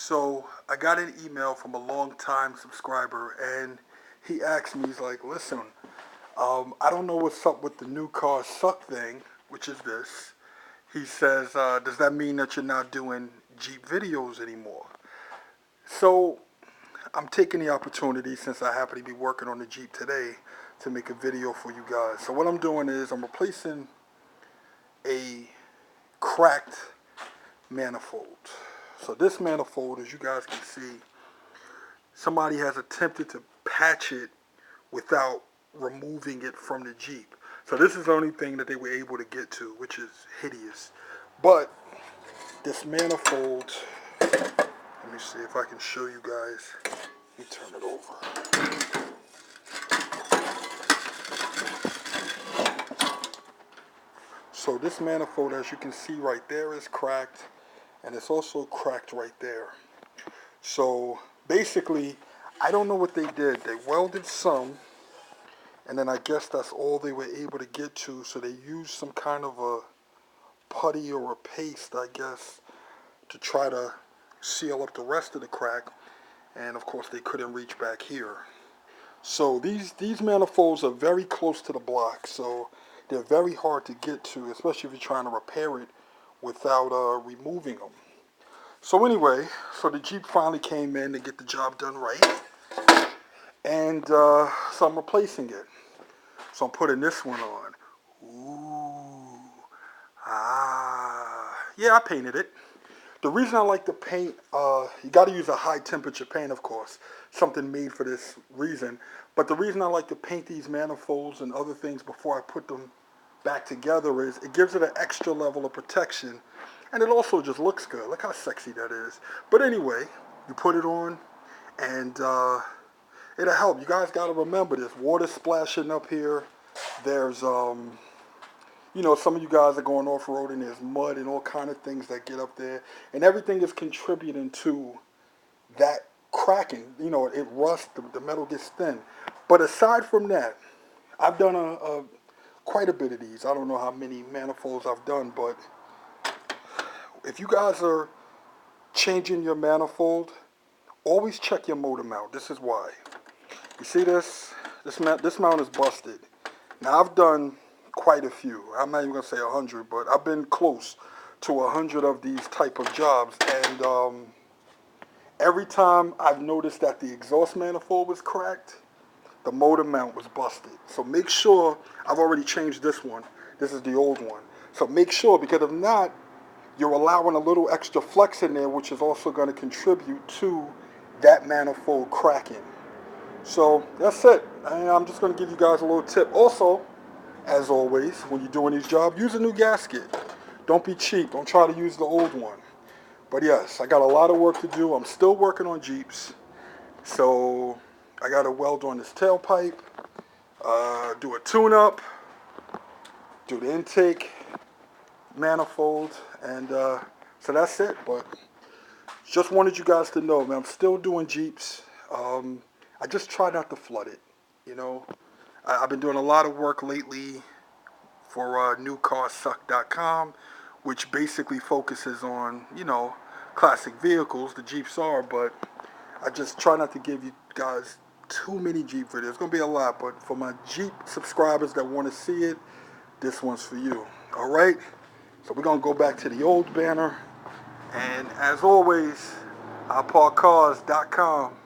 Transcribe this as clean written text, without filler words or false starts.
So I got an email from a long-time subscriber, and he asked me, he's like, listen, I don't know what's up with the new car suck thing, which is this. He says, does that mean that you're not doing Jeep videos anymore? So I'm taking the opportunity, since I happen to be working on the Jeep today, to make a video for you guys. So what I'm doing is I'm replacing a cracked manifold. So this manifold, as you guys can see, somebody has attempted to patch it without removing it from the Jeep. So this is the only thing that they were able to get to, which is hideous. But this manifold, let me see if I can show you guys. Let me turn it over. So this manifold, as you can see right there, is cracked, and it's also cracked right there. So basically, I don't know what they did. They welded some, and then I guess that's all they were able to get to. So they used some kind of a putty or a paste, I guess, to try to seal up the rest of the crack. And of course, they couldn't reach back here. So these manifolds are very close to the block, so they're very hard to get to, especially if you're trying to repair it without removing them. So anyway, so the Jeep finally came in to get the job done right, and so I'm replacing it. So I'm putting this one on. Ooh, yeah, I painted it. The reason I like to paint, you got to use a high temperature paint, of course, something made for this reason. But the reason I like to paint these manifolds and other things before I put them back together is it gives it an extra level of protection, and it also just looks good. Look how sexy that is. But anyway, you put it on, and it'll help. You guys got to remember this. Water splashing up here. There's you know, some of you guys are going off-road and there's mud and all kind of things that get up there. And everything is contributing to that cracking. You know, it rusts, the metal gets thin. But aside from that, I've done quite a bit of these. I don't know how many manifolds I've done, but if you guys are changing your manifold, always check your motor mount. This is why. You see this? This mount is busted. Now, I've done quite a few. I'm not even going to say 100, but I've been close to 100 of these type of jobs. And every time I've noticed that the exhaust manifold was cracked, the motor mount was busted. So make sure, I've already changed this one. This is the old one. So make sure, because if not, you're allowing a little extra flex in there, which is also going to contribute to that manifold cracking. So that's it. And I'm just going to give you guys a little tip. Also, as always, when you're doing these jobs, use a new gasket. Don't be cheap. Don't try to use the old one. But yes, I got a lot of work to do. I'm still working on Jeeps. So I got to weld on this tailpipe, do a tune-up, do the intake, manifold, and so that's it. But just wanted you guys to know, man, I'm still doing Jeeps. I just try not to flood it, you know. I've been doing a lot of work lately for newcarsuck.com, which basically focuses on, you know, classic vehicles, the Jeeps are, but I just try not to give you guys too many Jeep videos. It's going to be a lot, but for my Jeep subscribers that want to see it, this one's for you. All right? So we're going to go back to the old banner. And as always, iParkCars.com.